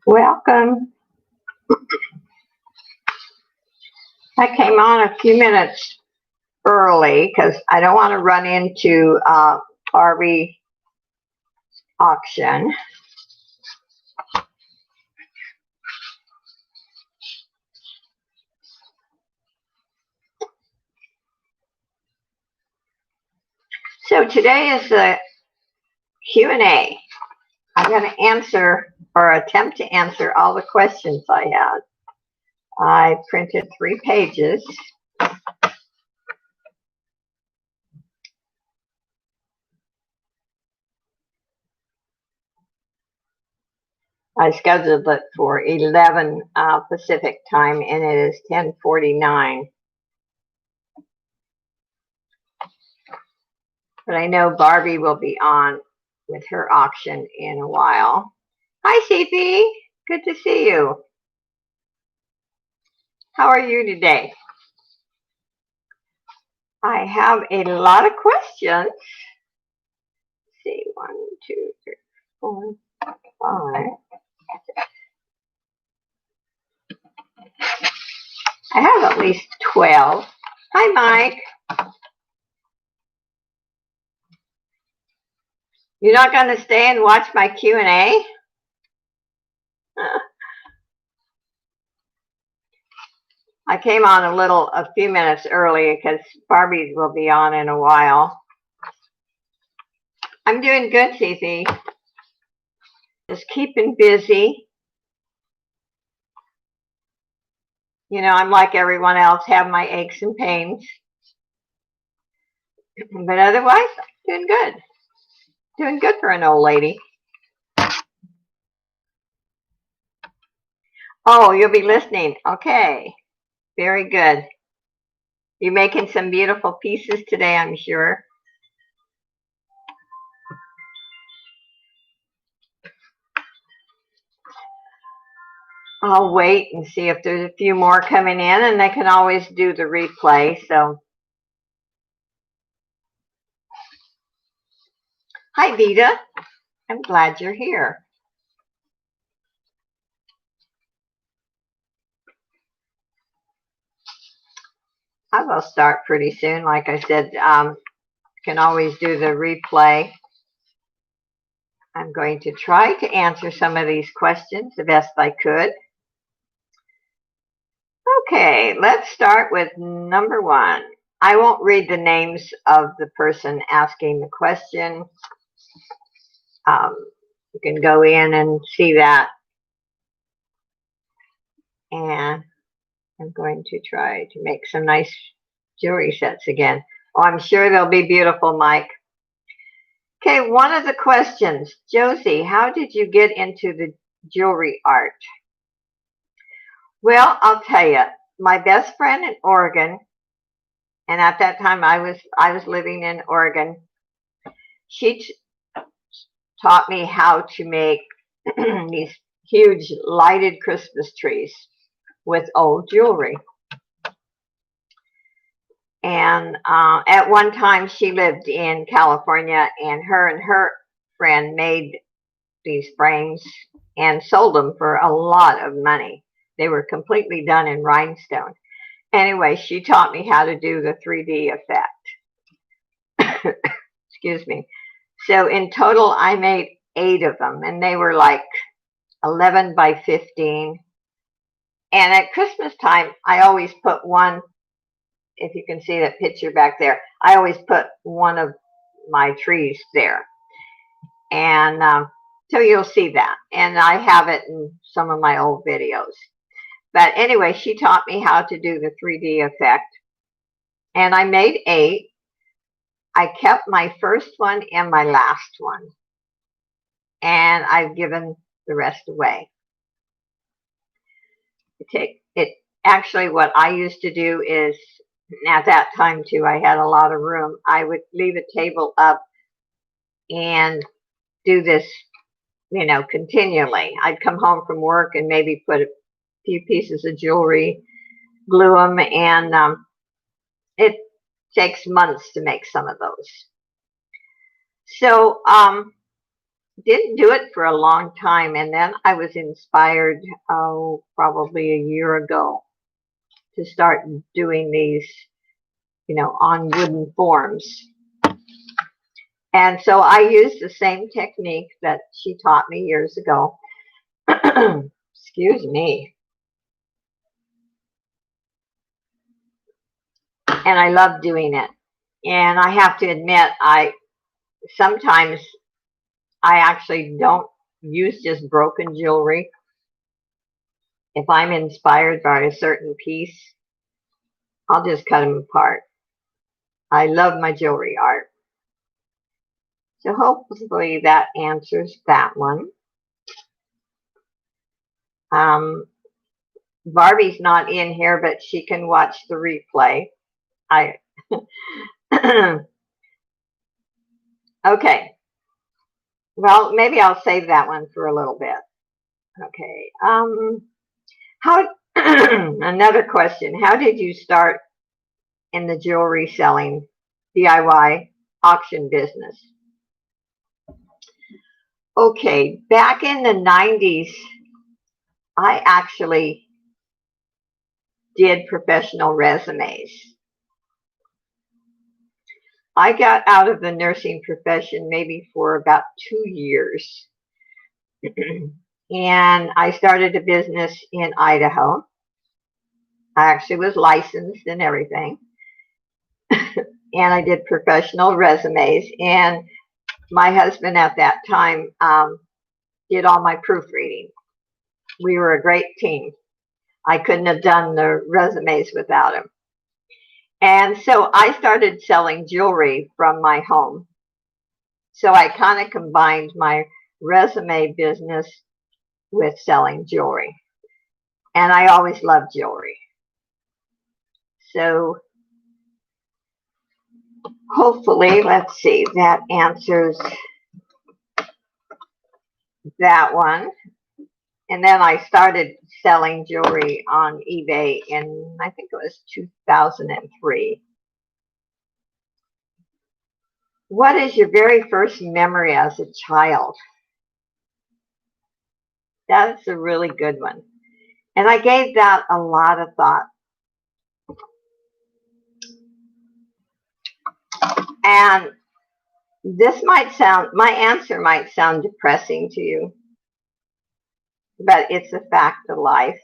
Welcome. I came on a few minutes early because I don't want to run into Barbie auction. So today is the Q&A. I'm going to answer or attempt to answer all the questions I had. I printed 3 pages. I scheduled it for 11 Pacific time, and it is 10:49. But I know Barbie will be on with her auction in a while. Hi, Cephie. Good to see you. How are you today? I have a lot of questions. Let's see, 1, 2, 3, 4, 5. I have at least 12. Hi, Mike. You're not going to stay and watch my Q&A? I came on a few minutes early because Barbie will be on in a while. I'm doing good, Cece. Just keeping busy. You know, I'm like everyone else, have my aches and pains. But otherwise, doing good. Doing good for an old lady. Oh, you'll be listening. Okay. Very good. You're making some beautiful pieces today, I'm sure. I'll wait and see if there's a few more coming in, and they can always do the replay. So, hi, Vita. I'm glad you're here. I will start pretty soon. Like I said, can always do the replay. I'm going to try to answer some of these questions the best I could. Okay, let's start with number 1. I won't read the names of the person asking the question. You can go in and see that. And I'm going to try to make some nice jewelry sets again. Oh, I'm sure they'll be beautiful, Mike. Okay, one of the questions, Josie, how did you get into the jewelry art? Well, I'll tell you, my best friend in Oregon, and at that time I was living in Oregon, she taught me how to make these huge lighted Christmas trees with old jewelry. And at one time she lived in California, and her friend made these frames and sold them for a lot of money. They were completely done in rhinestone. Anyway, she taught me how to do the 3D effect. Excuse me. So in total, I made 8 of them, and they were like 11 by 15. And at Christmas time, I always put one, if you can see that picture back there, I always put one of my trees there. And so you'll see that. And I have it in some of my old videos. But anyway, she taught me how to do the 3D effect. And I made 8. I kept my first one and my last one. And I've given the rest away. Actually, what I used to do is, at that time too, I had a lot of room. I would leave a table up and do this, you know, continually. I'd come home from work and maybe put a few pieces of jewelry, glue them, and it takes months to make some of those. So didn't do it for a long time, and then I was inspired, probably a year ago, to start doing these, on wooden forms. And so I used the same technique that she taught me years ago. Excuse me. And I love doing it. And I have to admit, sometimes I actually don't use just broken jewelry. If I'm inspired by a certain piece, I'll just cut them apart. I love my jewelry art. So hopefully that answers that one. Barbie's not in here, but she can watch the replay. Okay. Well, maybe I'll save that one for a little bit. Okay. How? Another question. How did you start in the jewelry selling DIY auction business? Okay, back in the 90s, I actually did professional resumes. I got out of the nursing profession maybe for about 2 years. And I started a business in Idaho. I actually was licensed and everything. And I did professional resumes. And my husband at that time did all my proofreading. We were a great team. I couldn't have done the resumes without him. And so I started selling jewelry from my home. So I kind of combined my resume business with selling jewelry. And I always loved jewelry. So hopefully, let's see, that answers that one. And then I started selling jewelry on eBay in, I think it was 2003. What is your very first memory as a child? That's a really good one. And I gave that a lot of thought. And my answer might sound depressing to you, but it's a fact of life.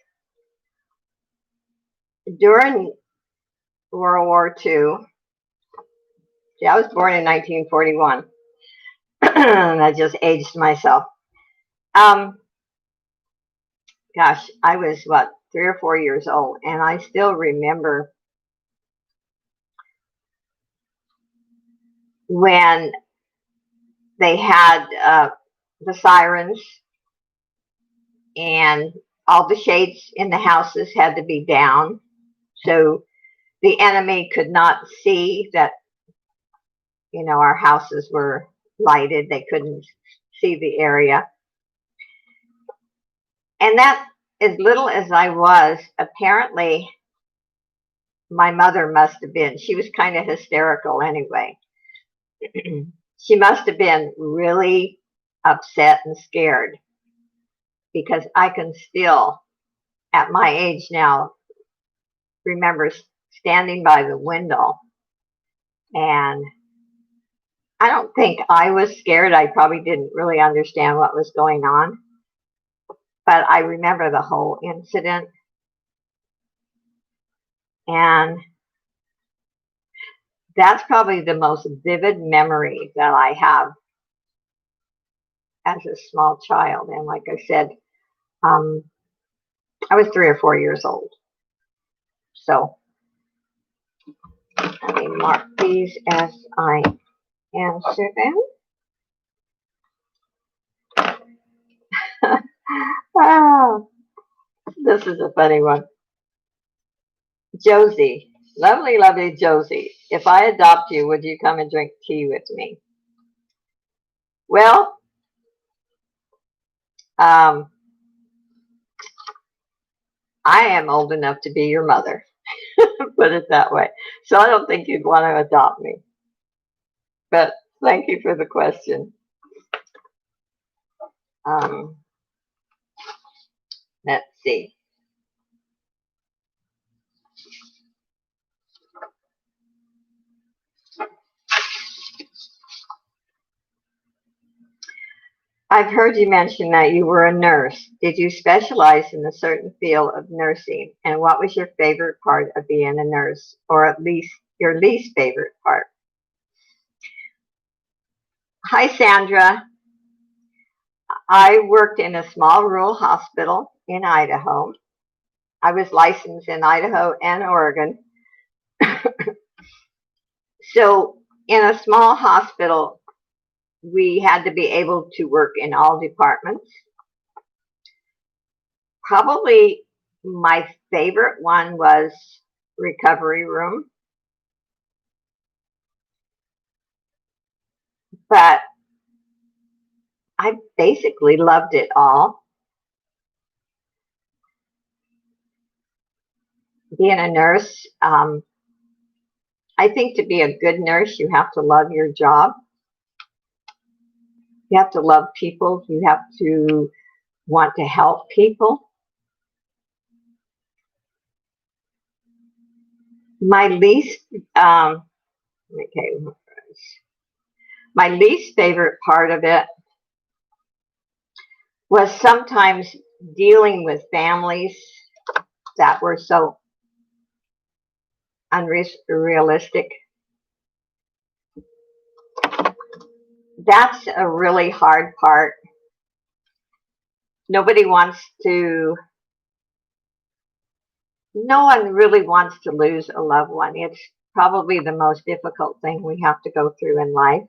During World War II, I was born in 1941. I just aged myself. Gosh, I was 3 or 4 years old, and I still remember when they had the sirens, and all the shades in the houses had to be down, so the enemy could not see that, our houses were lighted. They couldn't see the area. And that, as little as I was, apparently my mother must have been. She was kind of hysterical anyway. She must have been really upset and scared, because I can still, at my age now, remember standing by the window. And I don't think I was scared. I probably didn't really understand what was going on. But I remember the whole incident. And that's probably the most vivid memory that I have as a small child. And like I said, I was 3 or 4 years old. So let me mark these as I answer them. Oh, this is a funny one. Josie, lovely, lovely Josie. If I adopt you, would you come and drink tea with me? Well, I am old enough to be your mother, put it that way. So I don't think you'd want to adopt me. But thank you for the question. Um, let's see. I've heard you mention that you were a nurse. Did you specialize in a certain field of nursing? And what was your favorite part of being a nurse, or at least your least favorite part? Hi, Sandra. I worked in a small rural hospital in Idaho. I was licensed in Idaho and Oregon. So, in a small hospital, we had to be able to work in all departments. Probably my favorite one was recovery room, but I basically loved it all. Being a nurse, I think to be a good nurse, you have to love your job. You have to love people. You have to want to help people. My least, okay, my least favorite part of it was sometimes dealing with families that were so unrealistic. That's a really hard part. Nobody wants to, no one really wants to lose a loved one. It's probably the most difficult thing we have to go through in life.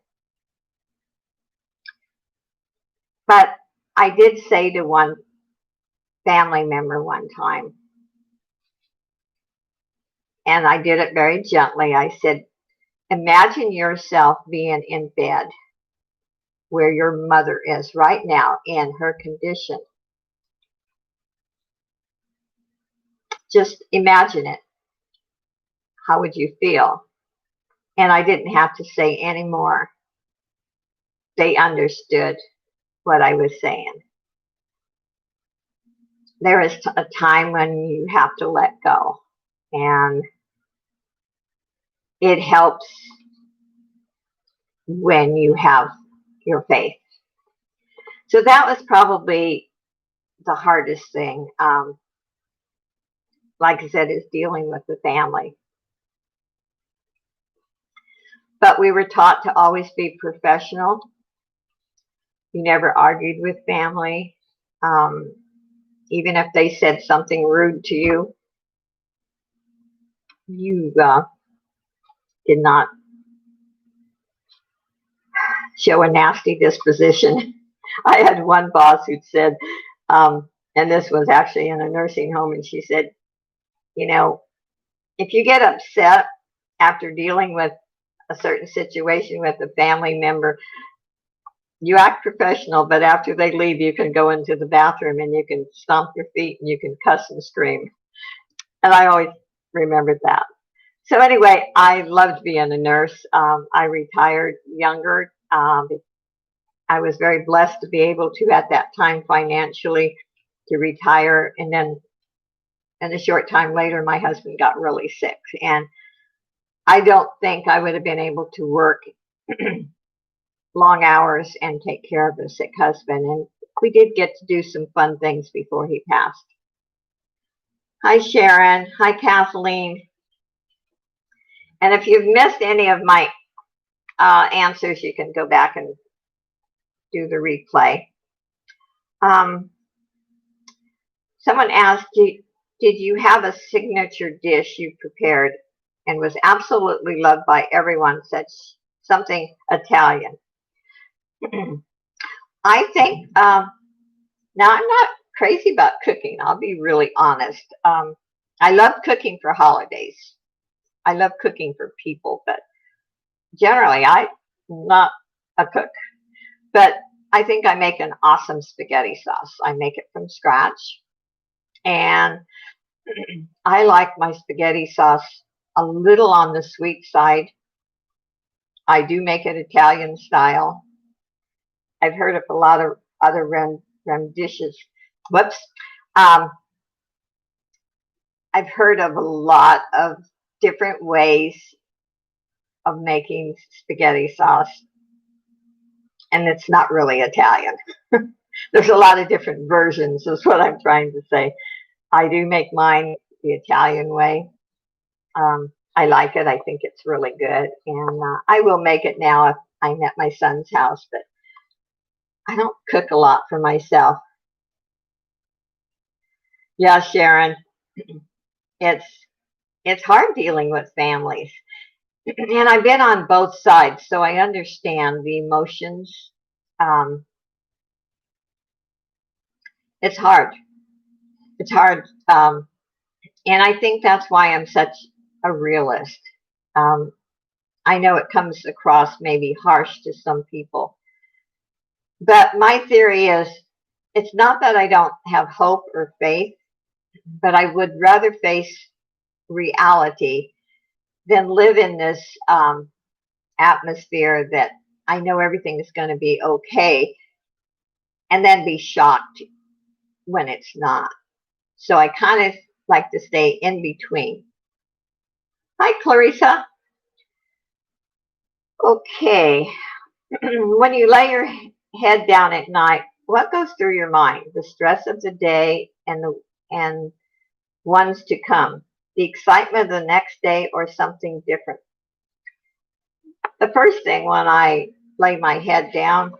But I did say to one family member one time, and I did it very gently. I said, imagine yourself being in bed where your mother is right now in her condition. Just imagine it. How would you feel? And I didn't have to say any more. They understood what I was saying. There is a time when you have to let go, and it helps when you have your faith. So that was probably the hardest thing. Like I said, is dealing with the family. But we were taught to always be professional. You never argued with family. Even if they said something rude to you, you did not show a nasty disposition. I had one boss who said, and this was actually in a nursing home, and she said, you know, if you get upset after dealing with a certain situation with a family member, you act professional, but after they leave, you can go into the bathroom and you can stomp your feet and you can cuss and scream. And I always remembered that. So anyway, I loved being a nurse. I retired younger. I was very blessed to be able to, at that time, financially, to retire. And then, and a short time later, my husband got really sick. And I don't think I would have been able to work long hours and take care of a sick husband. And we did get to do some fun things before he passed. Hi, Sharon. Hi, Kathleen. And if you've missed any of my answers, you can go back and do the replay. Someone asked, did you have a signature dish you prepared and was absolutely loved by everyone, such something Italian? I think, now I'm not crazy about cooking. I'll be really honest. I love cooking for holidays. I love cooking for people, but generally I'm not a cook. But I think I make an awesome spaghetti sauce. I make it from scratch. And I like my spaghetti sauce a little on the sweet side. I do make it Italian style. I've heard of a lot of other renditions. Whoops. Um, I've heard of a lot of different ways of making spaghetti sauce, and it's not really Italian. There's a lot of different versions, is what I'm trying to say. I do make mine the Italian way. I like it. I think it's really good, and I will make it now if I'm at my son's house. But I don't cook a lot for myself. Yeah, Sharon, it's it's hard dealing with families, and I've been on both sides, so I understand the emotions. Um, it's hard. It's hard, and I think that's why I'm such a realist. Um, I know it comes across maybe harsh to some people, but my theory is it's not that I don't have hope or faith, but I would rather face reality than live in this atmosphere that I know everything is going to be okay and then be shocked when it's not. So I kind of like to stay in between. Hi, Clarissa. Okay. When you lay your head down at night, what goes through your mind? The stress of the day and ones to come, the excitement of the next day, or something different? The first thing when I lay my head down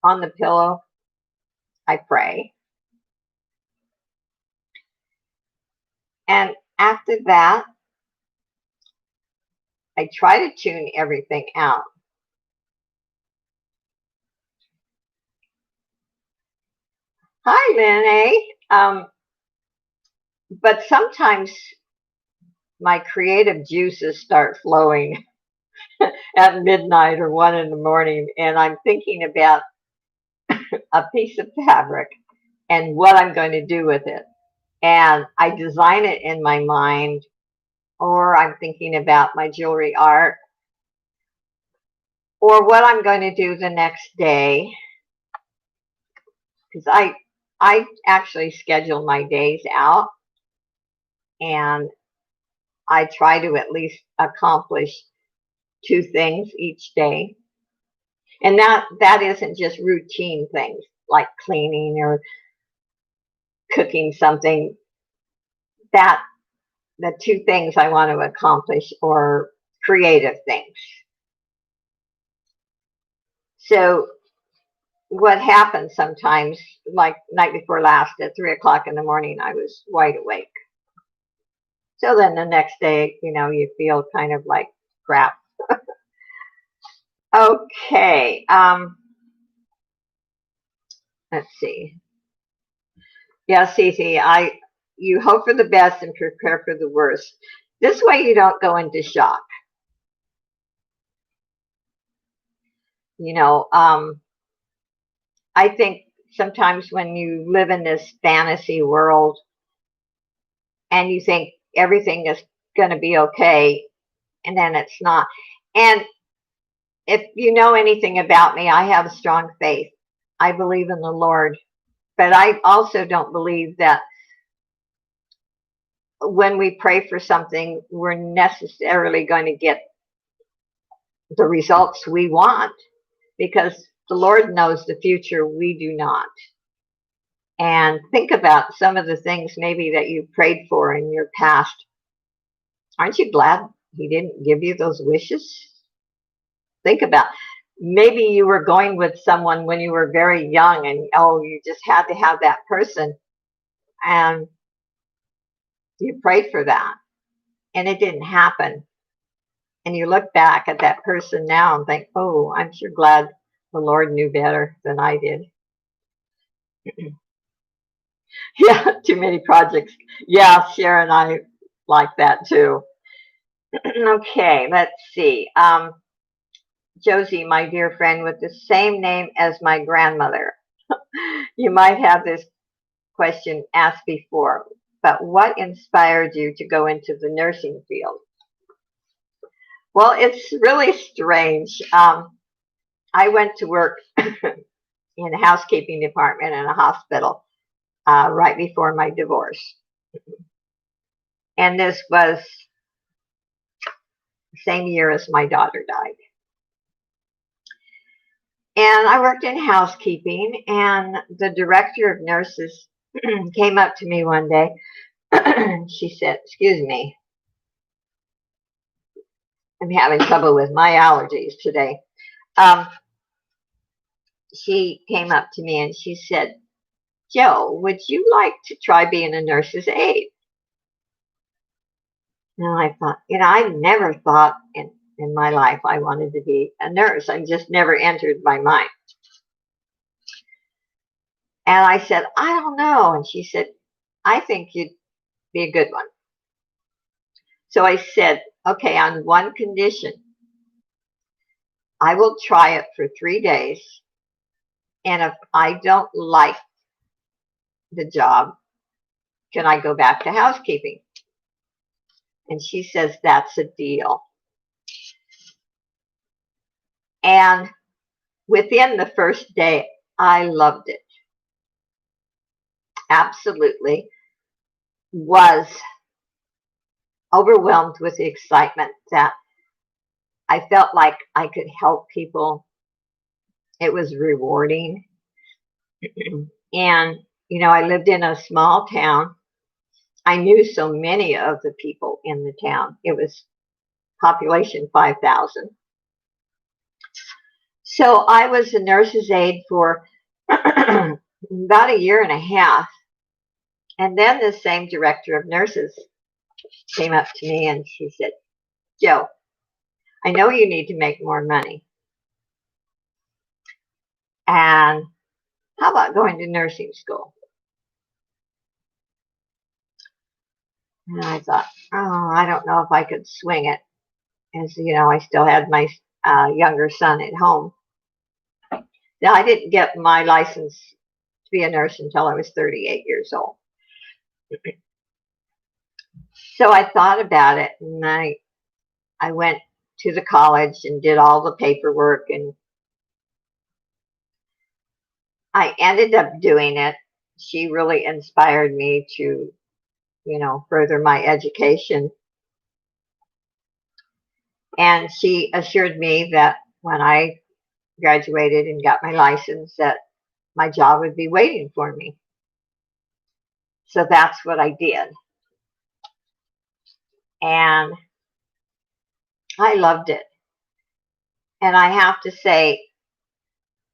on the pillow, I pray. And after that, I try to tune everything out. Hi, Lynn. But sometimes my creative juices start flowing at midnight or 1 in the morning, and I'm thinking about a piece of fabric and what I'm going to do with it. And I design it in my mind, or I'm thinking about my jewelry art, or what I'm going to do the next day. Because I actually schedule my days out, and I try to at least accomplish 2 things each day. And that isn't just routine things like cleaning or cooking something. That the 2 things I want to accomplish are creative things. So what happens sometimes, like night before last at 3 o'clock in the morning, I was wide awake. So then the next day, you feel kind of like crap. Okay. Let's see. Yeah, Cece, you hope for the best and prepare for the worst. This way you don't go into shock. You know, I think sometimes when you live in this fantasy world and you think everything is going to be okay, and then it's not. And if you know anything about me, I have a strong faith. I believe in the Lord, but I also don't believe that when we pray for something, we're necessarily going to get the results we want, because the Lord knows the future, we do not. And think about some of the things maybe that you prayed for in your past. Aren't you glad He didn't give you those wishes? Think about, maybe you were going with someone when you were very young and you just had to have that person, and you prayed for that and it didn't happen. And you look back at that person now and think, oh, I'm sure glad the Lord knew better than I did. Yeah, too many projects. Yeah, Sharon, I like that too. Okay, let's see. Josie, my dear friend, with the same name as my grandmother. You might have this question asked before, but what inspired you to go into the nursing field? Well, it's really strange. I went to work in the housekeeping department in a hospital right before my divorce. And this was the same year as my daughter died. And I worked in housekeeping, and the director of nurses came up to me one day. She said, "Excuse me, I'm having trouble with my allergies today." Um, she came up to me and she said, "Jo, would you like to try being a nurse's aide?" And I thought, I never thought in my life I wanted to be a nurse. I just never entered my mind. And I said, "I don't know." And she said, "I think you'd be a good one." So I said, "Okay, on one condition, I will try it for 3 days. And if I don't like the job, can I go back to housekeeping?" And she says, "That's a deal." And within the first day, I loved it. Absolutely. Was overwhelmed with the excitement that I felt like I could help people. It was rewarding. And, I lived in a small town. I knew so many of the people in the town. It was population 5,000. So I was a nurse's aide for about a year and a half. And then the same director of nurses came up to me and she said, "Jo, I know you need to make more money. And how about going to nursing school?" And I thought, oh, I don't know if I could swing it. As I still had my younger son at home. Now, I didn't get my license to be a nurse until I was 38 years old. So I thought about it, and I went to the college and did all the paperwork, and I ended up doing it. She really inspired me to, further my education. And she assured me that when I graduated and got my license, that my job would be waiting for me. So that's what I did. And I loved it. And I have to say,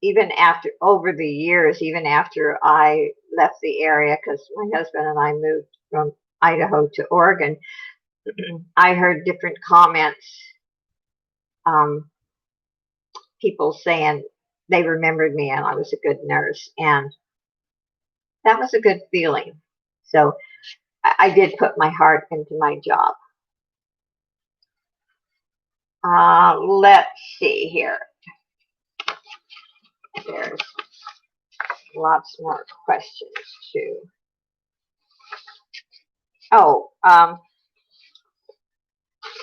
even over the years, even after I left the area, because my husband and I moved from Idaho to Oregon, I heard different comments, people saying they remembered me and I was a good nurse. And that was a good feeling. So I did put my heart into my job. Let's see here. There's lots more questions too. Oh,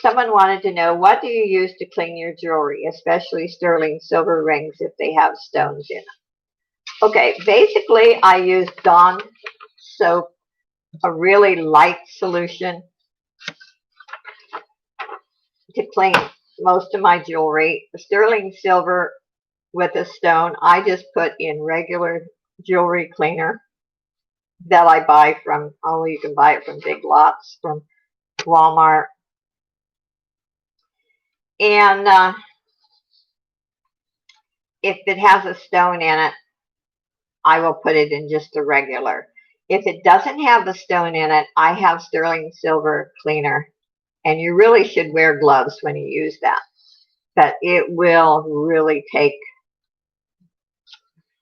someone wanted to know, what do you use to clean your jewelry, especially sterling silver rings if they have stones in them? Okay, basically I use Dawn soap, a really light solution, to clean most of my jewelry. Sterling silver with a stone, I just put in regular jewelry cleaner that I buy from, you can buy it from Big Lots, from Walmart. And if it has a stone in it, I will put it in just a regular. If it doesn't have a stone in it, I have sterling silver cleaner. And you really should wear gloves when you use that. But it will really take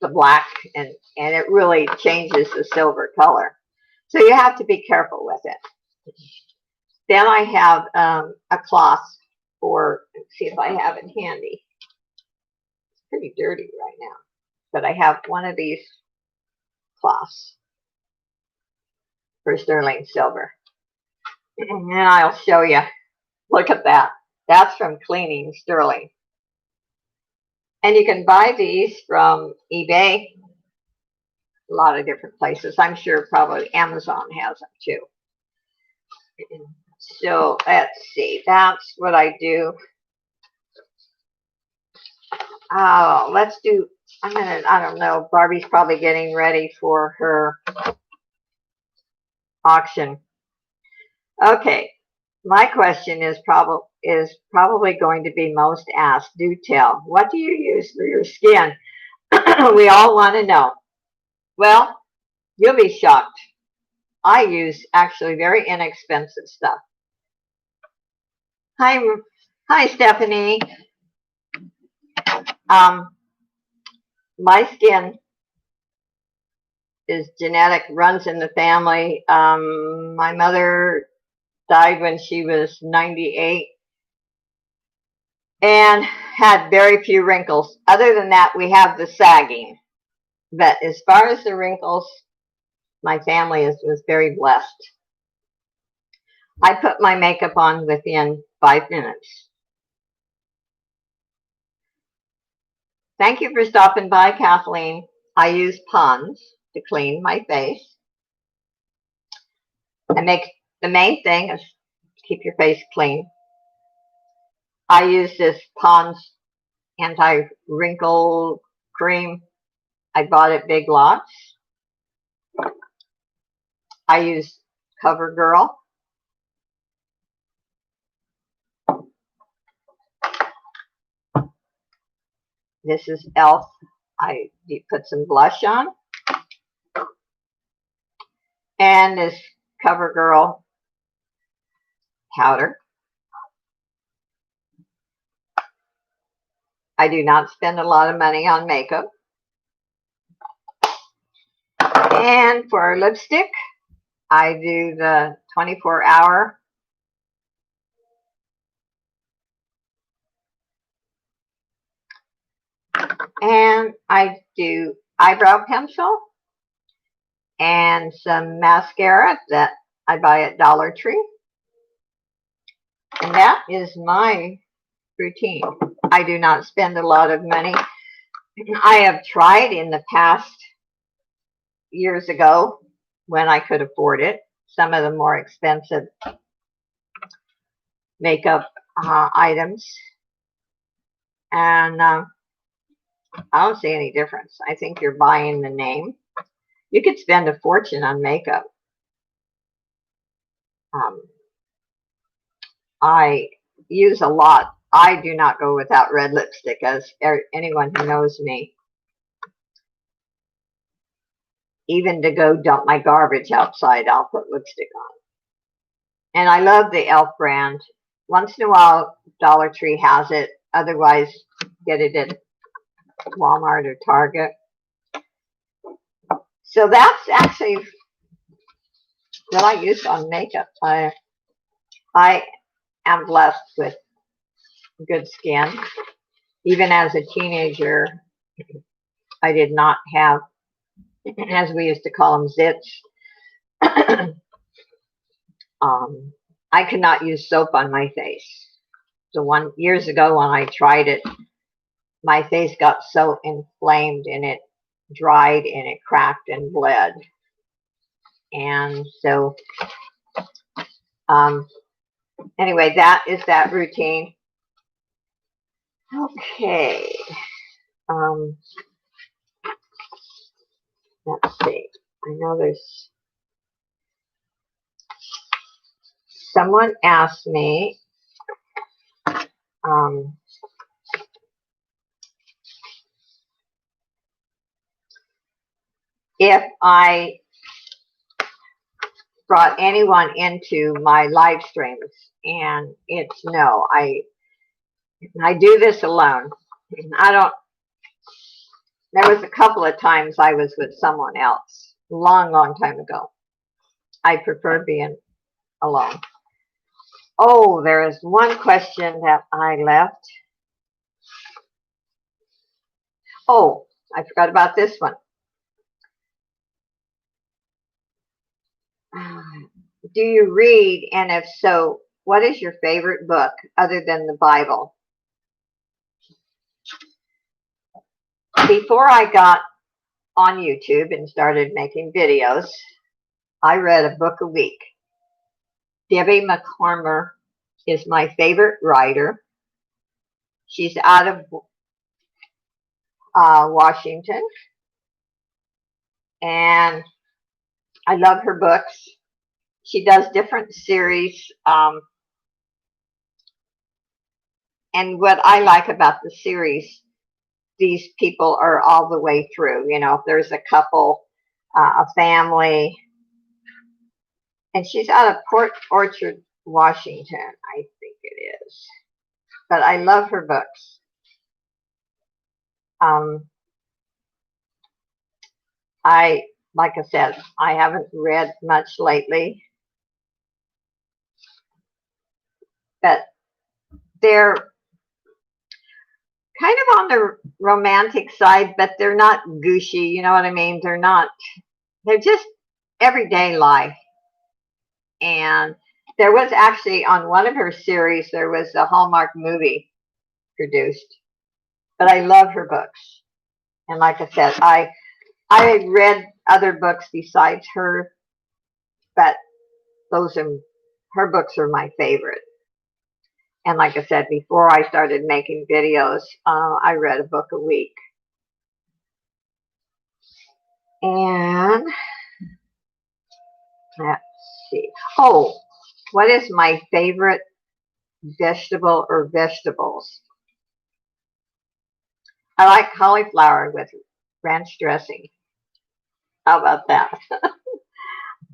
the black and it really changes the silver color. So you have to be careful with it. Then I have a cloth for, let's see if I have it handy. It's pretty dirty right now. But I have one of these cloths for sterling silver. And I'll show you. Look at that. That's from cleaning sterling. And you can buy these from eBay, a lot of different places. I'm sure probably Amazon has them too. So let's see, that's what I do. Oh, let's do, I don't know, Barbie's probably getting ready for her auction. Okay, my question is probably going to be most asked. Do tell. What do you use for your skin? We all want to know. Well, you'll be shocked. I use actually very inexpensive stuff. Hi, hi, Stephanie. Um, my skin is genetic, runs in the family. My mother died when she was 98 and had very few wrinkles. Other than that, we have the sagging. But as far as the wrinkles, my family was very blessed. I put my makeup on within 5 minutes. Thank you for stopping by, Kathleen. I use Pond's to clean my face. The main thing is keep your face clean. I use this Pond's anti-wrinkle cream. I bought it Big Lots. I use CoverGirl. This is e.l.f. I put some blush on. And this CoverGirl powder. I do not spend a lot of money on makeup. And for lipstick, I do the 24-hour. And I do eyebrow pencil and some mascara that I buy at Dollar Tree. And that is my routine. I do not spend a lot of money. I have tried in the past years ago when I could afford it, some of the more expensive makeup items. And I don't see any difference. I think you're buying the name. You could spend a fortune on makeup. I use a lot. I do not go without red lipstick, as anyone who knows me. Even to go dump my garbage outside, I'll put lipstick on. And I love the e.l.f. brand. Once in a while, Dollar Tree has it. Otherwise, get it at Walmart or Target. So that's actually what I use on makeup. I am blessed with good skin. Even as a teenager, I did not have, as we used to call them, zits. I could not use soap on my face. So years ago when I tried it, my face got so inflamed and it dried and it cracked and bled. And so, anyway, that is that routine. Okay. Let's see. I know there's someone asked me if I brought anyone into my live streams, and it's no. I do this alone. There was a couple of times I was with someone else, long time ago. I prefer being alone. Oh, there is one question that I left. Oh, I forgot about this one. Do you read? And if so, what is your favorite book other than the Bible? Before I got on YouTube and started making videos, I read a book a week. Debbie McCormer is my favorite writer. She's out of Washington, and I love her books. She does different series, and what I like about the series, these people are all the way through. You know, if there's a couple, a family, and she's out of Port Orchard, Washington, I think it is. But I love her books. Like I said, I haven't read much lately, but they're kind of on the romantic side, but they're not gushy. You know what I mean? They're just everyday life. And there was actually on one of her series, there was a Hallmark movie produced. But I love her books. And like I said, I read other books besides her, but her books are my favorite. And like I said, before I started making videos, I read a book a week. And let's see. Oh, what is my favorite vegetable or vegetables? I like cauliflower with ranch dressing. How about that?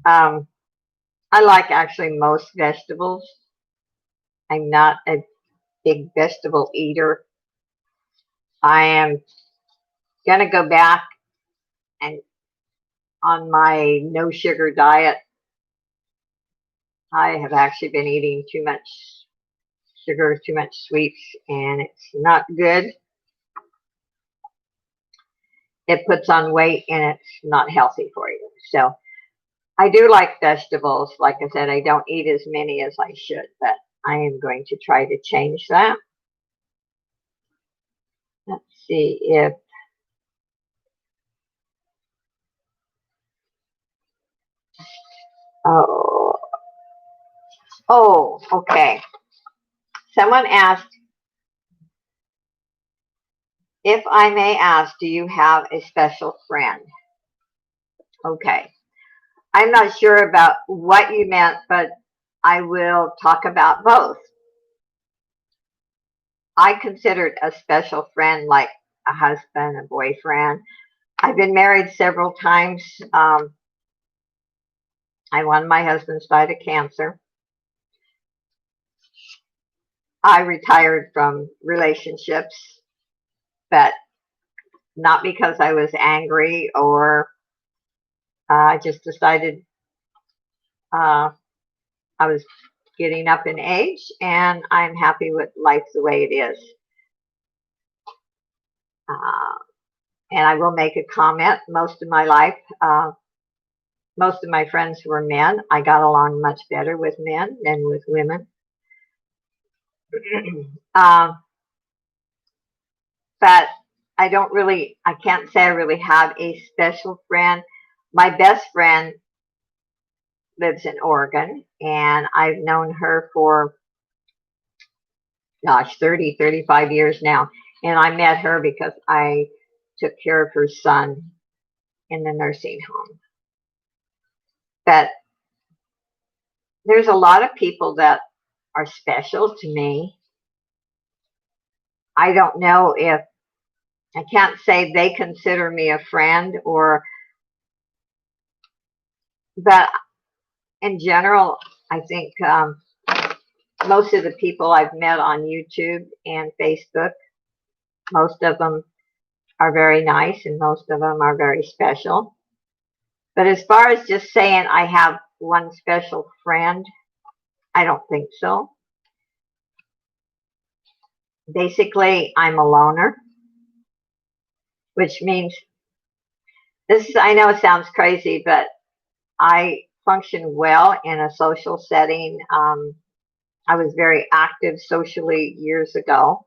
I like actually most vegetables. I'm not a big vegetable eater. I am going to go back and on my no sugar diet. I have actually been eating too much sugar, too much sweets, and it's not good. It puts on weight and it's not healthy for you. So I do like vegetables. Like I said, I don't eat as many as I should, but I am going to try to change that. Let's see if okay. Someone asked, if I may ask, do you have a special friend? Okay. I'm not sure about what you meant, but I will talk about both. I considered a special friend like a husband, a boyfriend. I've been married several times. One of my husbands died of cancer. I retired from relationships, but not because I was angry or I just decided I was getting up in age and I'm happy with life the way it is. And I will make a comment. Most of my life, most of my friends were men. I got along much better with men than with women. But I can't say I really have a special friend. My best friend lives in Oregon, and I've known her for, 30, 35 years now. And I met her because I took care of her son in the nursing home. But there's a lot of people that are special to me. I don't know if I can't say they consider me a friend but in general, I think most of the people I've met on YouTube and Facebook, most of them are very nice and most of them are very special. But as far as just saying I have one special friend, I don't think so. Basically, I'm a loner, which means I know it sounds crazy, but I function well in a social setting. I was very active socially years ago.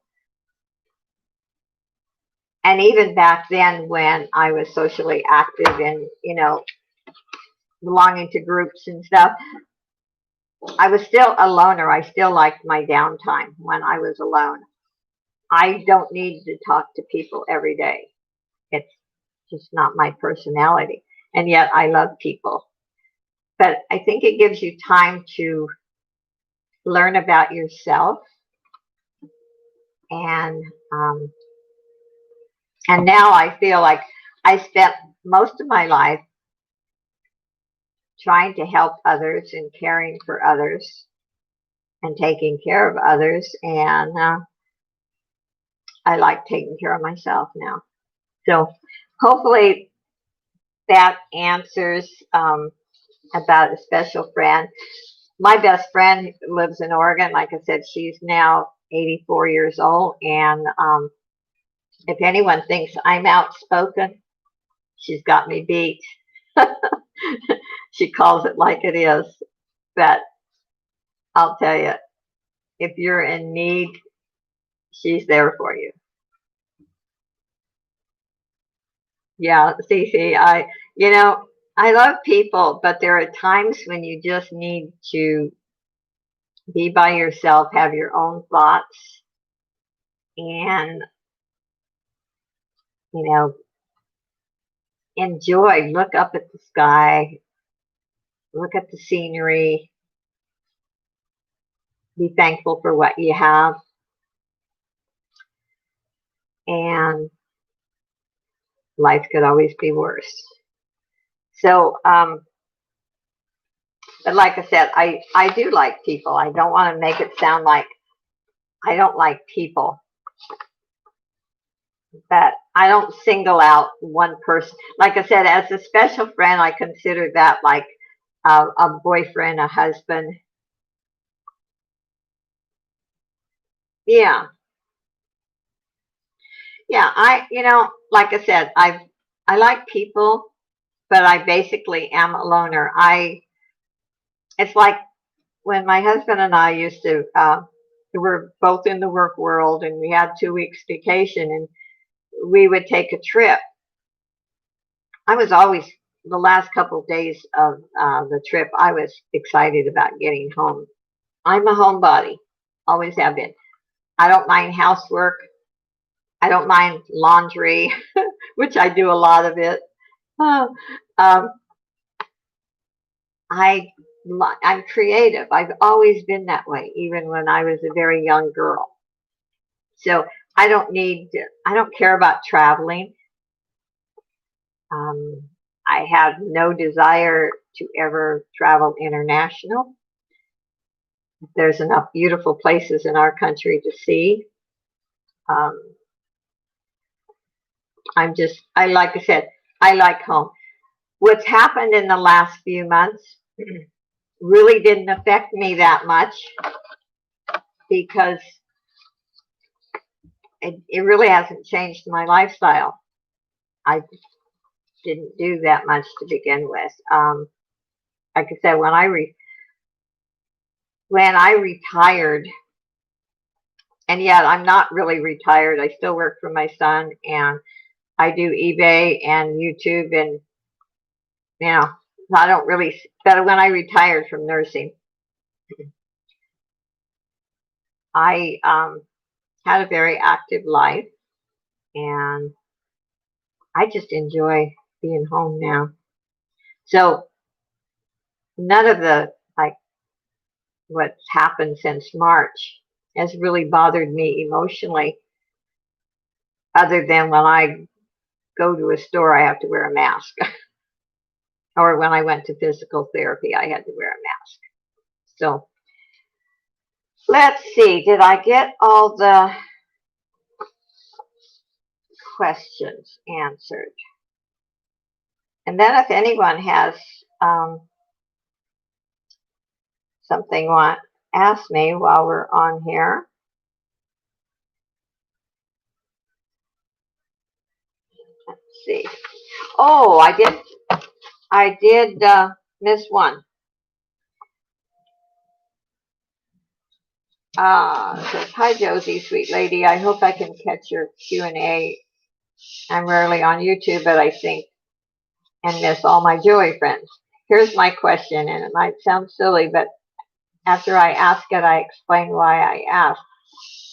And even back then when I was socially active and, belonging to groups and stuff, I was still a loner. I still liked my downtime when I was alone. I don't need to talk to people every day. It's just not my personality. And yet I love people. But I think it gives you time to learn about yourself. And and now I feel like I spent most of my life trying to help others and caring for others and taking care of others. And I like taking care of myself now. So hopefully that answers about a special friend. My best friend lives in Oregon. Like I said, she's now 84 years old. And if anyone thinks I'm outspoken, she's got me beat. She calls it like it is. But I'll tell you, if you're in need, she's there for you. Yeah, Cece, I love people, but there are times when you just need to be by yourself, have your own thoughts, and, you know, enjoy. Look up at the sky, look at the scenery, be thankful for what you have, and life could always be worse. So, but like I said, I do like people. I don't want to make it sound like I don't like people, but I don't single out one person. Like I said, as a special friend, I consider that like a boyfriend, a husband. Yeah, yeah. Like I said, I like people, but I basically am a loner. It's like when my husband and I used to, we were both in the work world, and we had 2 weeks vacation, and we would take a trip. I was always the last couple of days of the trip. I was excited about getting home. I'm a homebody, always have been. I don't mind housework. I don't mind laundry, which I do a lot of it. Oh, um, I I'm creative. I've always been that way, even when I was a very young girl. So I don't care about traveling. Um, I have no desire to ever travel international. There's enough beautiful places in our country to see. Um, like I said, I like home. What's happened in the last few months really didn't affect me that much because it really hasn't changed my lifestyle. I didn't do that much to begin with. Like I said, when I retired, and yet I'm not really retired. I still work for my son, and I do eBay and YouTube, and you know, I don't really. But when I retired from nursing, I had a very active life, and I just enjoy being home now. So none of the like what's happened since March has really bothered me emotionally, other than when I go to a store, I have to wear a mask, or when I went to physical therapy, I had to wear a mask. So let's see, did I get all the questions answered? And then if anyone has something want ask me while we're on here. Let's see. Oh, I did miss one. Says, hi Josie, sweet lady. I hope I can catch your Q&A I'm rarely on YouTube, but I think and miss all my Joey friends. Here's my question, and it might sound silly, but after I ask it, I explain why I asked.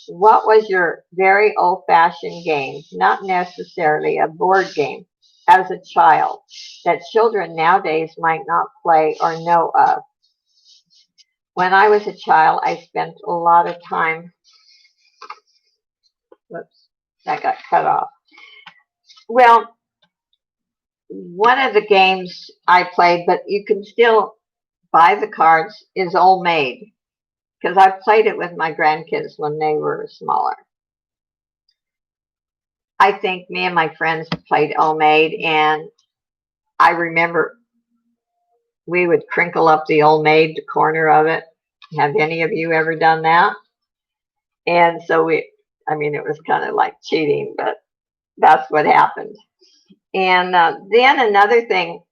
What was your very old-fashioned game, not necessarily a board game, as a child, that children nowadays might not play or know of? When I was a child, I spent a lot of time, whoops, that got cut off. Well, one of the games I played, but you can still buy the cards, is Old Maid, because I played it with my grandkids when they were smaller. I think me and my friends played Old Maid, and I remember we would crinkle up the Old Maid, the corner of it. Have any of you ever done that? And so I mean, it was kind of like cheating, but that's what happened. And then another thing,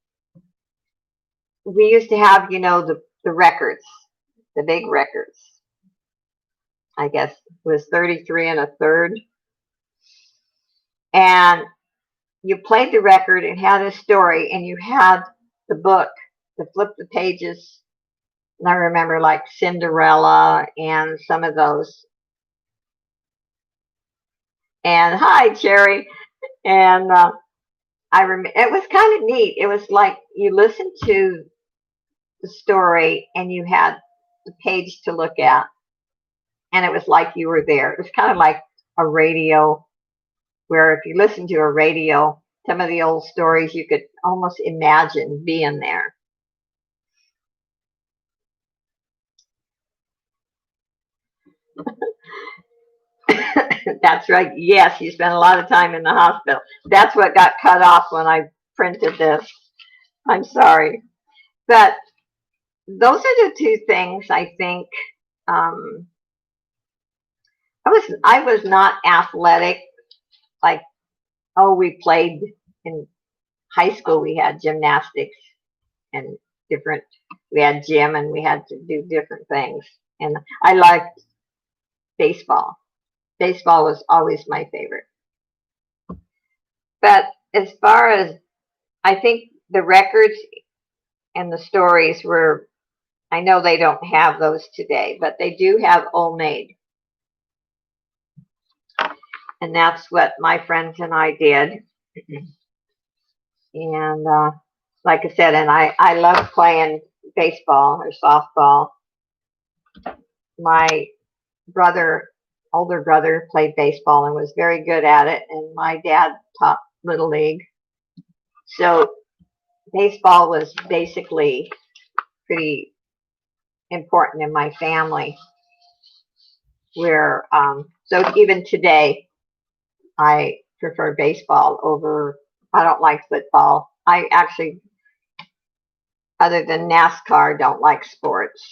we used to have, the records, the big records. I guess it was 33 and a third. And you played the record and had a story, and you had the book to flip the pages. And I remember like Cinderella and some of those. And hi, Cherry. And I remember it was kind of neat. It was like you listened to the story and you had the page to look at, and it was like you were there. It was kind of like a radio, where if you listen to a radio, some of the old stories you could almost imagine being there. That's right. Yes, you spent a lot of time in the hospital. That's what got cut off when I printed this. I'm sorry. But those are the two things I think. Um, I was not athletic. Like, oh, we played in high school. We had gymnastics and different. We had gym and we had to do different things. And I liked baseball. Baseball was always my favorite. But as far as I think the records and the stories were, I know they don't have those today, but they do have Old Maid. And that's what my friends and I did. And like I said, and I love playing baseball or softball. My older brother, played baseball and was very good at it. And my dad taught Little League. So baseball was basically pretty important in my family. Where so even today, I prefer baseball over. I don't like football. I actually, other than NASCAR, don't like sports.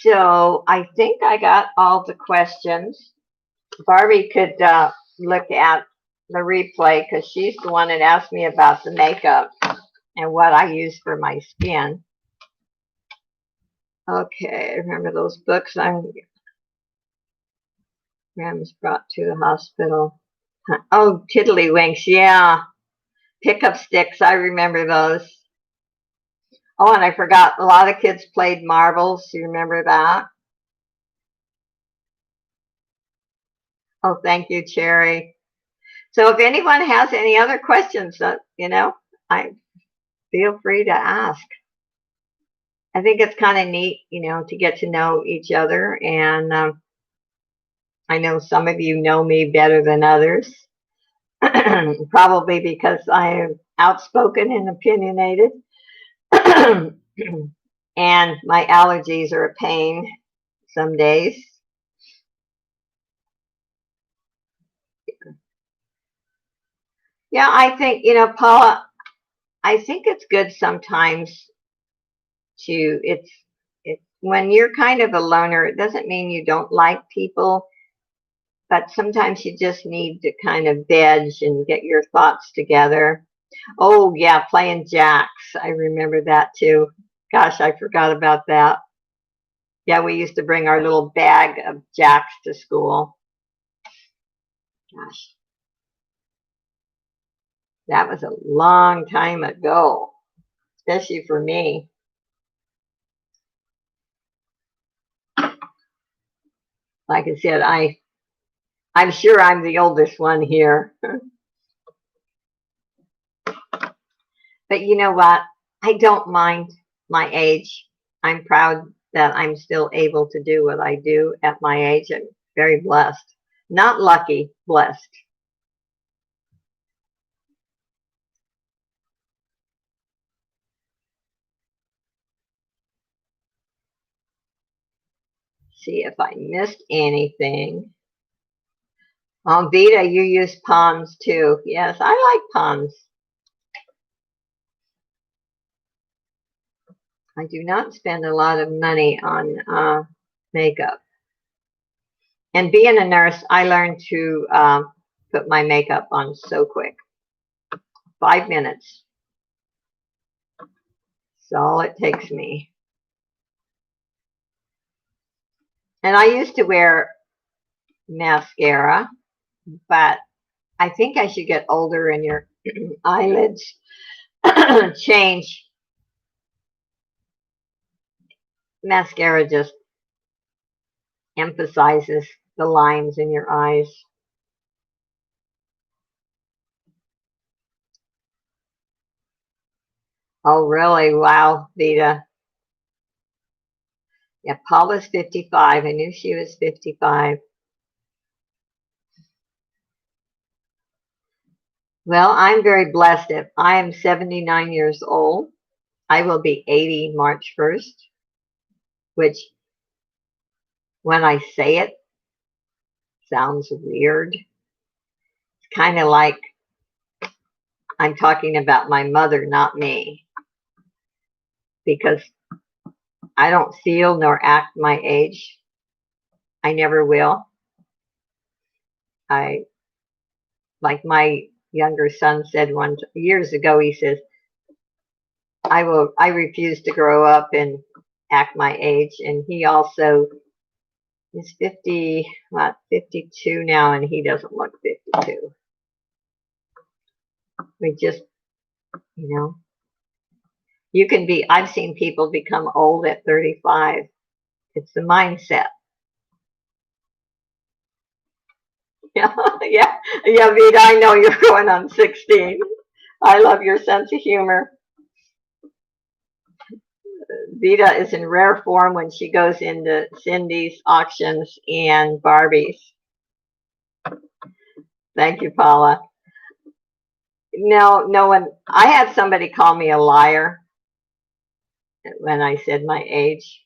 So I think I got all the questions. Barbie could look at the replay because she's the one that asked me about the makeup and what I use for my skin. Okay, remember those books Grandma's brought to the hospital. Oh, Tiddlywinks, yeah. Pickup sticks, I remember those. Oh, and I forgot, a lot of kids played marbles. You remember that? Oh, thank you, Cherry. So if anyone has any other questions, I feel free to ask. I think it's kind of neat, to get to know each other. And I know some of you know me better than others, probably because I am outspoken and opinionated. And my allergies are a pain some days. Yeah, I think, Paula, I think it's good sometimes it's when you're kind of a loner, it doesn't mean you don't like people, but sometimes you just need to kind of veg and get your thoughts together. Oh, yeah, playing jacks. I remember that too. Gosh, I forgot about that. Yeah, we used to bring our little bag of jacks to school. Gosh. That was a long time ago, especially for me. Like I said, I'm sure I'm the oldest one here. But you know what? I don't mind my age. I'm proud that I'm still able to do what I do at my age. I'm very blessed. Not lucky, blessed. See if I missed anything. Oh, Vita, you use Pond's too. Yes, I like Pond's. I do not spend a lot of money on makeup. And being a nurse, I learned to put my makeup on so quick. 5 minutes. That's all it takes me. And I used to wear mascara, but I think I should get older and your eyelids change. Mascara just emphasizes the lines in your eyes. Oh, really? Wow, Vita. Yeah, Paula's 55. I knew she was 55. Well, I'm very blessed. If I am 79 years old, I will be 80 March 1st, which when I say it sounds weird. It's kind of like I'm talking about my mother, not me, because I don't feel nor act my age. I never will. I, like my younger son said years ago, he says, I refuse to grow up and act my age. And he also is 50, what, 52 now, and he doesn't look 52. We just, you know, I've seen people become old at 35. It's the mindset. Yeah, yeah, yeah, Vita, I know you're going on 16. I love your sense of humor. Vita is in rare form when she goes into Cindy's auctions and Barbie's. Thank you, Paula. No one, I had somebody call me a liar when I said my age.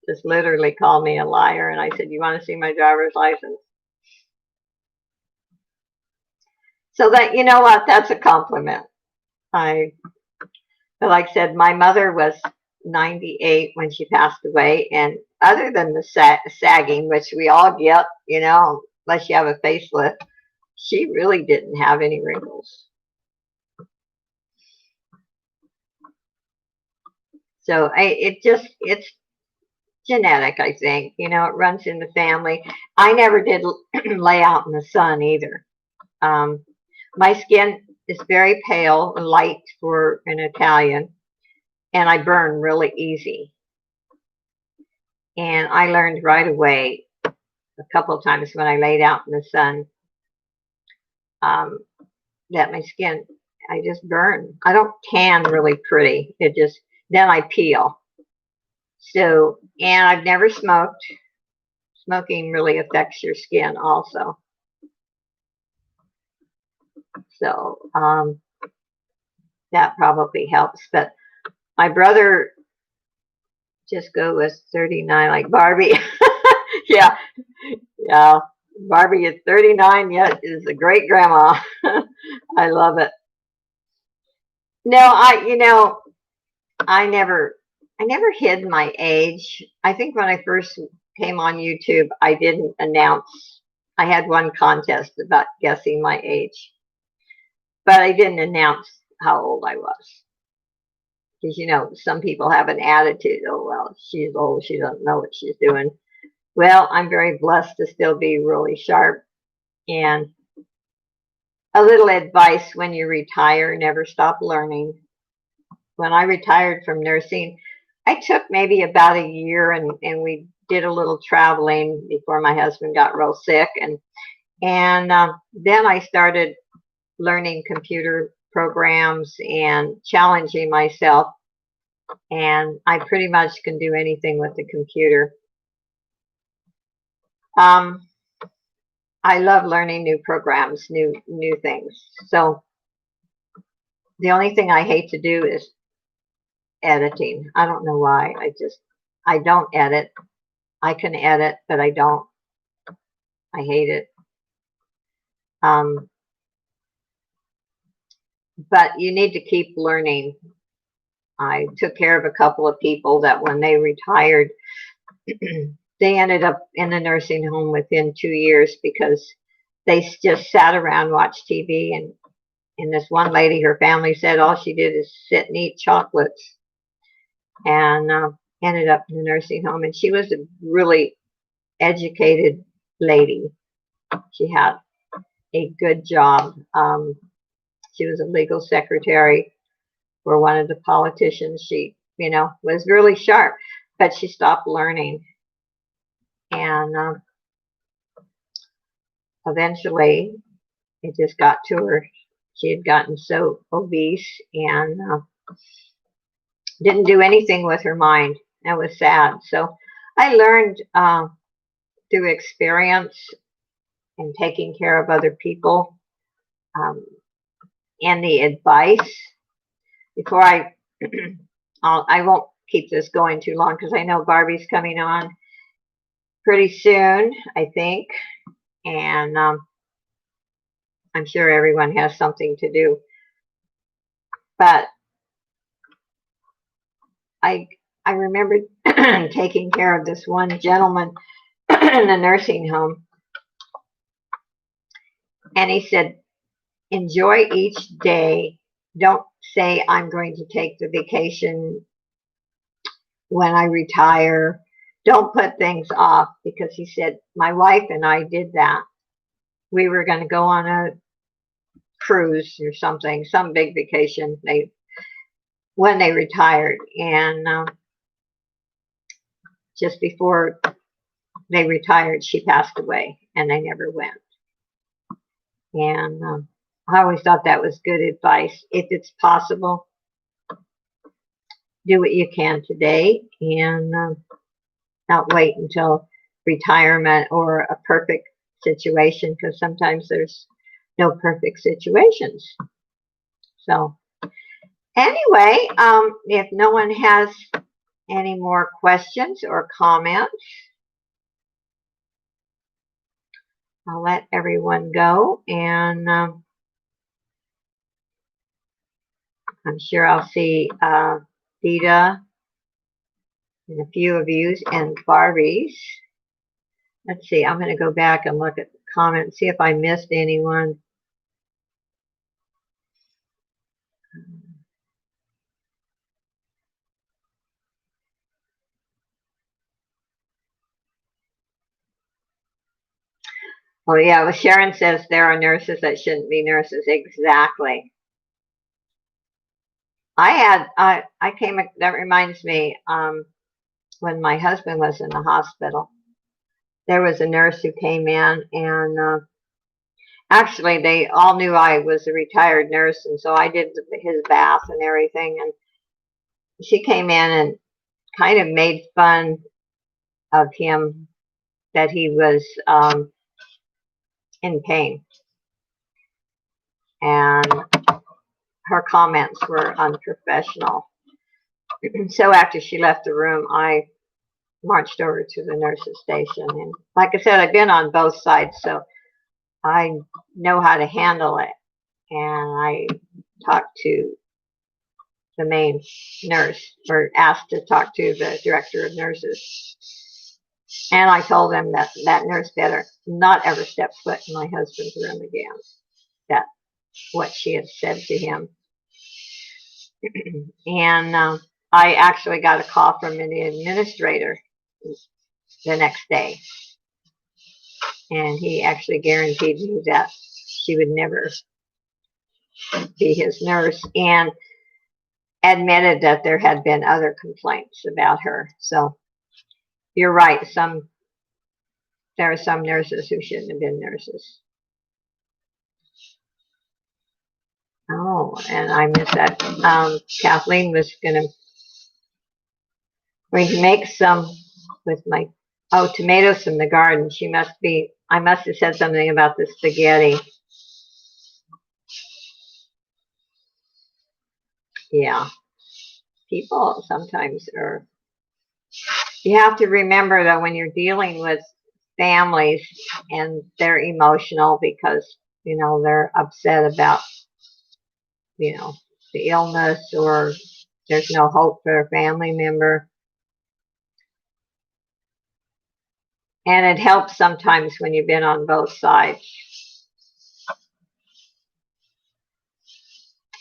Just literally called me a liar. And I said, you want to see my driver's license? So that, you know what, that's a compliment. Like I said, my mother was 98 when she passed away. And other than the sagging, which we all get, unless you have a facelift, she really didn't have any wrinkles. So it's genetic, I think. It runs in the family. I never did lay out in the sun either. My skin is very pale and light for an Italian, and I burn really easy. And I learned right away a couple of times when I laid out in the sun um, that my skin, I just burn. I don't tan really pretty. Then I peel. So, and I've never smoked. Smoking really affects your skin also. So, that probably helps. But my brother just go with 39 like Barbie. Yeah. Yeah. Barbie is 39 yet is a great grandma. I love it. No, I never hid my age. I think when I first came on YouTube, I didn't announce. I had one contest about guessing my age, but I didn't announce how old I was. Because, some people have an attitude, oh, well, she's old, she doesn't know what she's doing. Well, I'm very blessed to still be really sharp. And A little advice when you retire, never stop learning. When I retired from nursing, I took maybe about a year and we did a little traveling before my husband got real sick. And then I started learning computer programs and challenging myself. And I pretty much can do anything with the computer. Um, I love learning new programs, new things. So the only thing I hate to do is editing. I don't know why. I don't edit. I can edit, but I don't. I hate it. Um, but you need to keep learning. I took care of a couple of people that when they retired, they ended up in the nursing home within 2 years because they just sat around, watched TV, and this one lady, her family said all she did is sit and eat chocolates, and ended up in the nursing home. And she was a really educated lady. She had a good job. She was a legal secretary for one of the politicians. She, was really sharp, but she stopped learning. And eventually, it just got to her. She had gotten so obese and didn't do anything with her mind. That was sad. So I learned through experience and taking care of other people, um, and the advice. Before I won't keep this going too long because I know Barbie's coming on pretty soon, I think, and I'm sure everyone has something to do. But I remember taking care of this one gentleman in a nursing home, and he said, enjoy each day. Don't say I'm going to take the vacation when I retire. Don't put things off, because he said my wife and I did that. We were going to go on a cruise or something, some big vacation when they retired, and just before they retired, she passed away, and they never went. And I always thought that was good advice. If it's possible, do what you can today, and not wait until retirement or a perfect situation, because sometimes there's no perfect situations. So anyway, if no one has any more questions or comments, I'll let everyone go, and I'm sure I'll see Dita and a few of yous and Barbie's. Let's see, I'm going to go back and look at the comments, see if I missed anyone. Oh yeah, well, Sharon says there are nurses that shouldn't be nurses. Exactly. I came, that reminds me, when my husband was in the hospital, there was a nurse who came in, and actually they all knew I was a retired nurse, and so I did his bath and everything, and she came in and kind of made fun of him, that he was in pain, and her comments were unprofessional. So after she left the room, I marched over to the nurse's station, and like I said, I've been on both sides, so I know how to handle it. And I talked to the main nurse, or asked to talk to the director of nurses, and I told them that that nurse better not ever step foot in my husband's room again. That what she had said to him. And I actually got a call from the administrator the next day, and he actually guaranteed me that she would never be his nurse, and admitted that there had been other complaints about her. So you're right. There are some nurses who shouldn't have been nurses. Oh, and I missed that. Kathleen was going to make some with my, tomatoes from the garden. I must have said something about the spaghetti. Yeah. People sometimes you have to remember that when you're dealing with families and they're emotional because, they're upset about, the illness, or there's no hope for a family member. And it helps sometimes when you've been on both sides.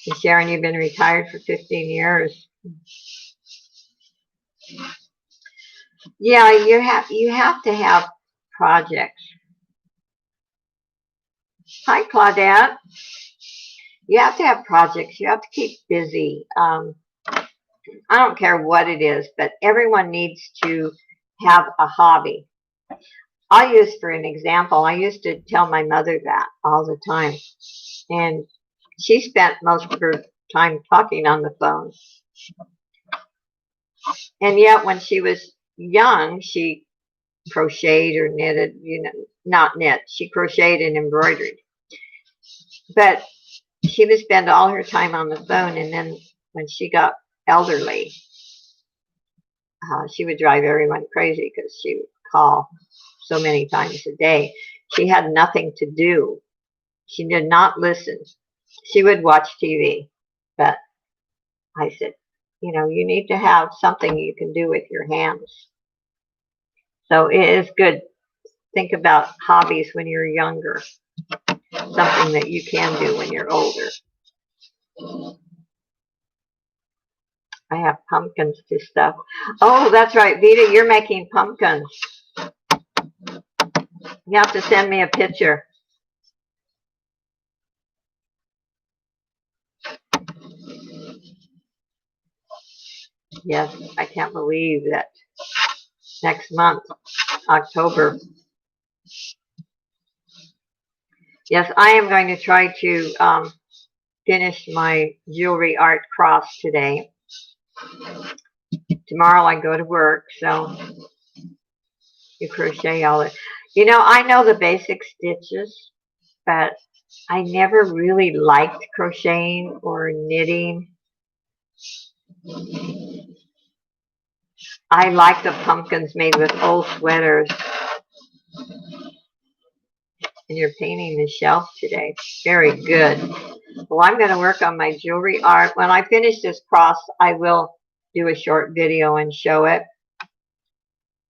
And Sharon, you've been retired for 15 years. Yeah, you have to have projects. Hi, Claudette. You have to have projects. You have to keep busy. I don't care what it is, but everyone needs to have a hobby. I'll use for an example. I used to tell my mother that all the time. And she spent most of her time talking on the phone. And yet when she was young, she crocheted or knitted, not knit. She crocheted and embroidered. But she would spend all her time on the phone. And then when she got elderly, she would drive everyone crazy because she would call so many times a day. She had nothing to do. She did not listen. She would watch TV. But I said, you need to have something you can do with your hands. So it is good. Think about hobbies when you're younger. Something that you can do when you're older. I have pumpkins to stuff. Oh, that's right, Vita, you're making pumpkins. You have to send me a picture. Yes, I can't believe that next month, October. Yes, I am going to try to finish my jewelry art cross today. Tomorrow I go to work, so you crochet all it. I know the basic stitches, but I never really liked crocheting or knitting. I like the pumpkins made with old sweaters. And you're painting the shelf today. Very good. Well, I'm going to work on my jewelry art. When I finish this cross, I will do a short video and show it.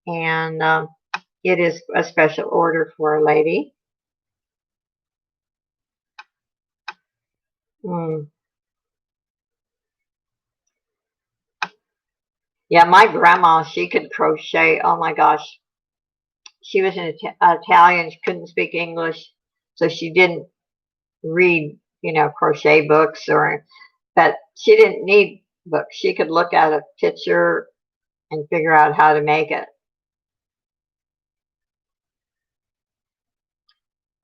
And it is a special order for a lady. Yeah, my grandma, she could crochet. Oh my gosh. She was an Italian. She couldn't speak English. So she didn't read, crochet books but she didn't need books. She could look at a picture and figure out how to make it.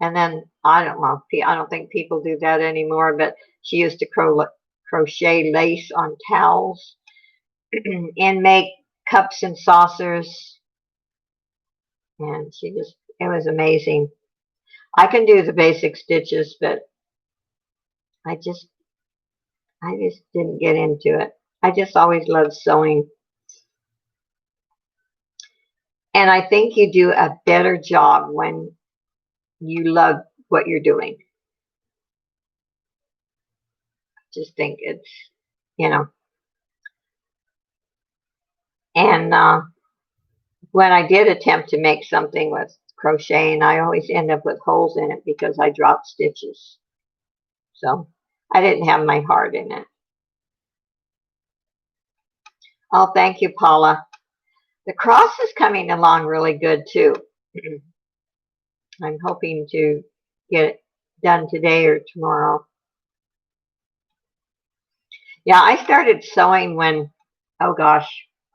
And then I don't think people do that anymore, but she used to crochet lace on towels and make cups and saucers. And it was amazing. I can do the basic stitches, but I just didn't get into it. I just always loved sewing. And I think you do a better job when you love what you're doing. I just think it's, and when I did attempt to make something with crocheting, I always end up with holes in it because I dropped stitches. So I didn't have my heart in it. Oh, thank you, Paula. The cross is coming along really good too. I'm hoping to get it done today or tomorrow. Yeah, I started sewing when, oh gosh,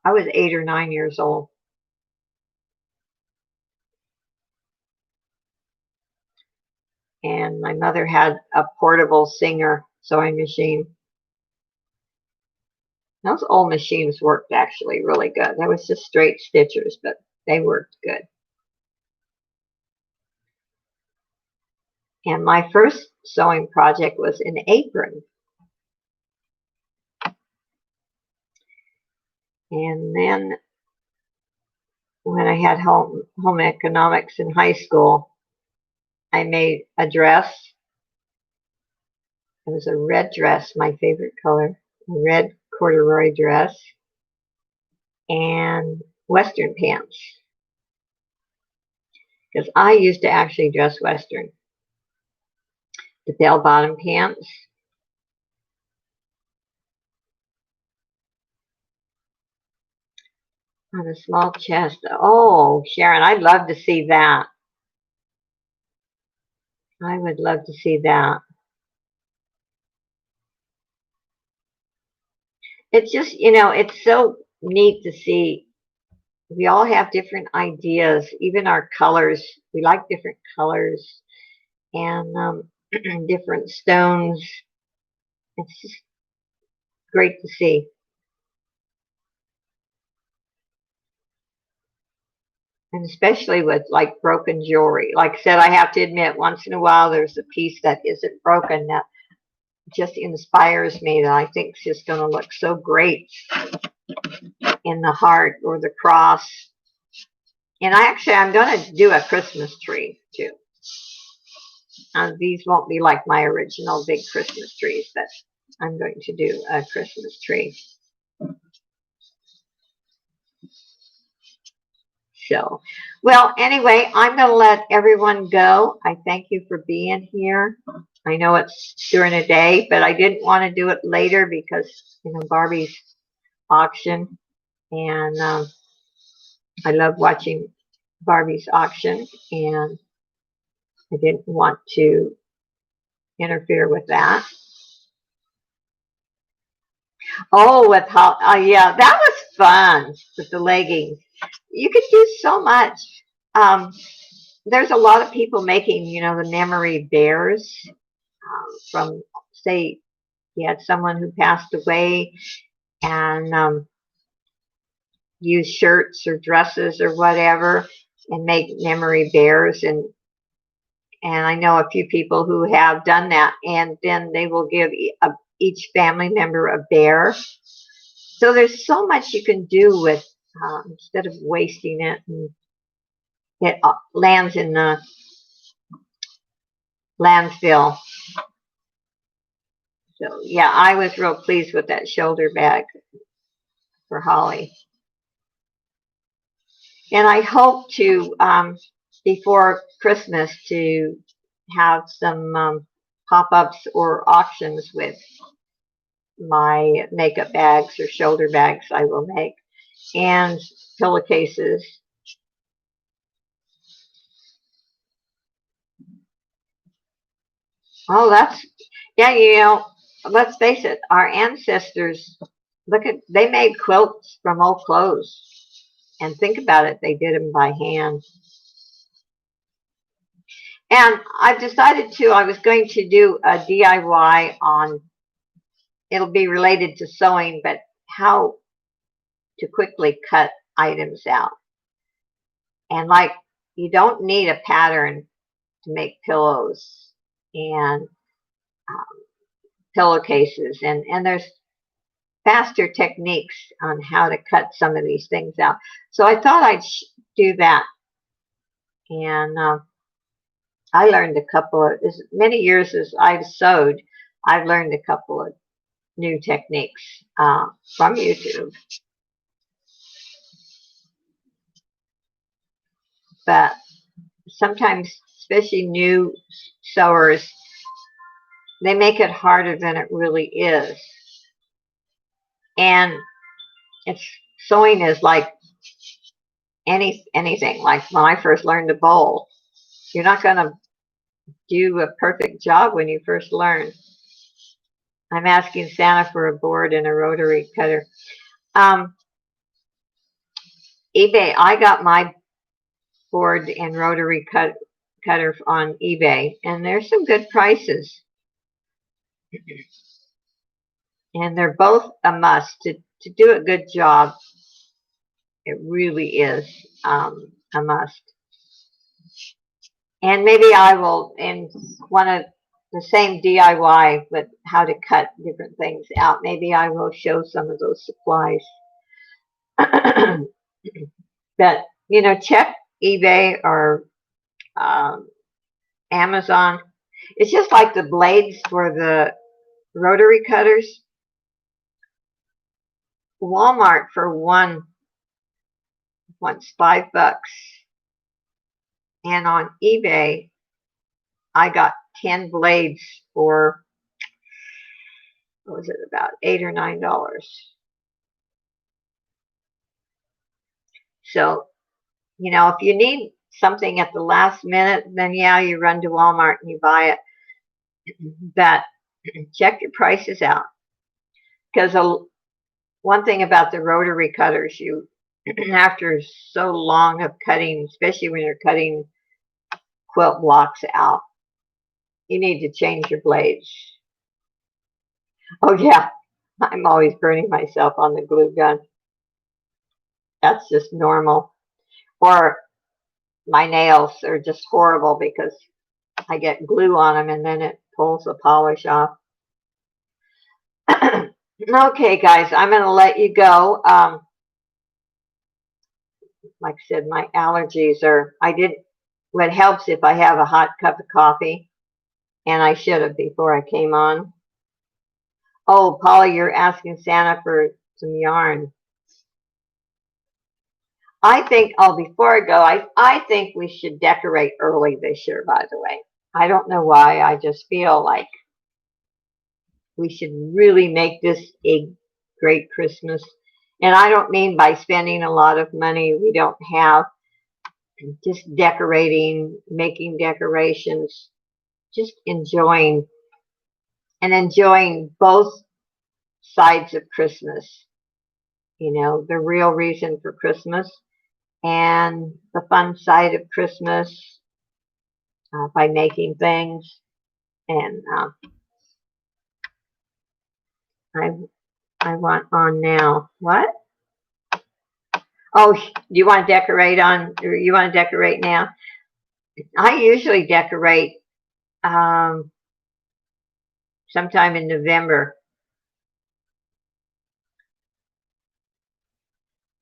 I was 8 or 9 years old. And my mother had a portable Singer sewing machine. Those old machines worked actually really good. That was just straight stitchers, but they worked good. And my first sewing project was an apron. And then when I had home economics in high school, I made a dress. It was a red dress, my favorite color, a red corduroy dress, and Western pants. Because I used to actually dress Western. The bell-bottom pants. On a small chest. Oh, Sharon, I'd love to see that. I would love to see that. It's just, it's so neat to see. We all have different ideas, even our colors. We like different colors and different stones. It's just great to see. And especially with like broken jewelry. Like I said, I have to admit, once in a while there's a piece that isn't broken that just inspires me that I think is just going to look so great in the heart or the cross. And I'm going to do a Christmas tree too. These won't be like my original big Christmas trees, but I'm going to do a Christmas tree. So, well, anyway, I'm going to let everyone go. I thank you for being here. I know it's during a day, but I didn't want to do it later because, Barbie's auction. And I love watching Barbie's auction. And I didn't want to interfere with that. Oh, yeah, that was fun with the leggings. You could do so much. Um, there's a lot of people making, the memory bears from, say, you had someone who passed away and use shirts or dresses or whatever and make memory bears. And I know a few people who have done that, and then they will give each family member a bear. So there's so much you can do with instead of wasting it, and it lands in the landfill. So yeah, I was real pleased with that shoulder bag for Holly. And I hope to, before Christmas, to have some pop-ups or auctions with my makeup bags or shoulder bags I will make, and pillowcases. Oh, yeah, let's face it, our ancestors, they made quilts from old clothes. And think about it, they did them by hand. And I've decided I was going to do a DIY on, it'll be related to sewing, but how to quickly cut items out. And like, you don't need a pattern to make pillows and pillowcases. And there's faster techniques on how to cut some of these things out. So I thought I'd do that. And I learned a couple of, as many years as I've sewed, I've learned a couple of new techniques from YouTube. But sometimes, especially new sewers, they make it harder than it really is. And sewing is like anything. Like when I first learned to bowl, you're not going to do a perfect job when you first learn. I'm asking Santa for a board and a rotary cutter. eBay, I got my board and rotary cutter on eBay, and there's some good prices. And they're both a must. To do a good job, it really is a must. And maybe I will, in one of the same DIY with how to cut different things out, maybe I will show some of those supplies. But, you know, check eBay or Amazon. It's just like the blades for the rotary cutters. Walmart for one wants $5. And on eBay, I got 10 blades for, what was it, about $8 or $9. So, you know, if you need something at the last minute, then yeah, you run to Walmart and you buy it. But check your prices out. Because one thing about the rotary cutters, you, after so long of cutting, especially when you're cutting quilt blocks out, you need to change your blades. Oh yeah, I'm always burning myself on the glue gun. That's just normal. Or my nails are just horrible because I get glue on them and then it pulls the polish off. Okay, guys, I'm going to let you go. Like I said, my allergies are, what helps if I have a hot cup of coffee, and I should have before I came on. Oh, Polly, you're asking Santa for some yarn. I think, before I go, I think we should decorate early this year, by the way. I don't know why. I just feel like we should really make this a great Christmas. And I don't mean by spending a lot of money we don't have. Just decorating, making decorations, just enjoying both sides of Christmas. You know, the real reason for Christmas and the fun side of Christmas by making things. And I want on now. What? Oh, you want to decorate on, or you want to decorate now? I usually decorate sometime in November.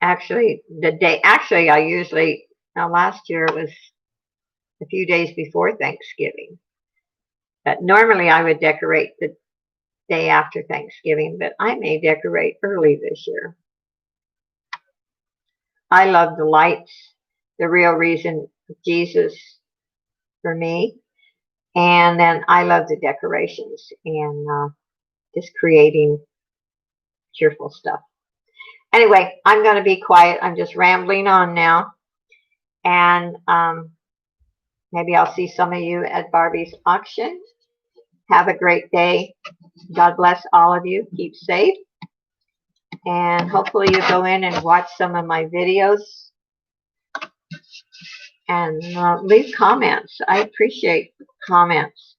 Actually, I usually, now last year it was a few days before Thanksgiving. But normally I would decorate the day after Thanksgiving, but I may decorate early this year. I love the lights, the real reason Jesus for me. And then I love the decorations and just creating cheerful stuff. Anyway, I'm going to be quiet. I'm just rambling on now. And maybe I'll see some of you at Barbie's auction. Have a great day. God bless all of you. Keep safe. And hopefully you go in and watch some of my videos. And leave comments. I appreciate comments.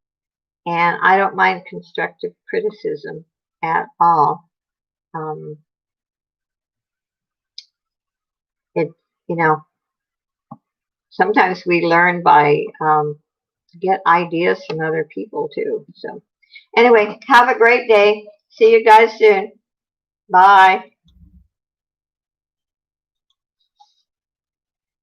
And I don't mind constructive criticism at all. You know, sometimes we learn by get ideas from other people too. So anyway, have a great day. See you guys soon. Bye.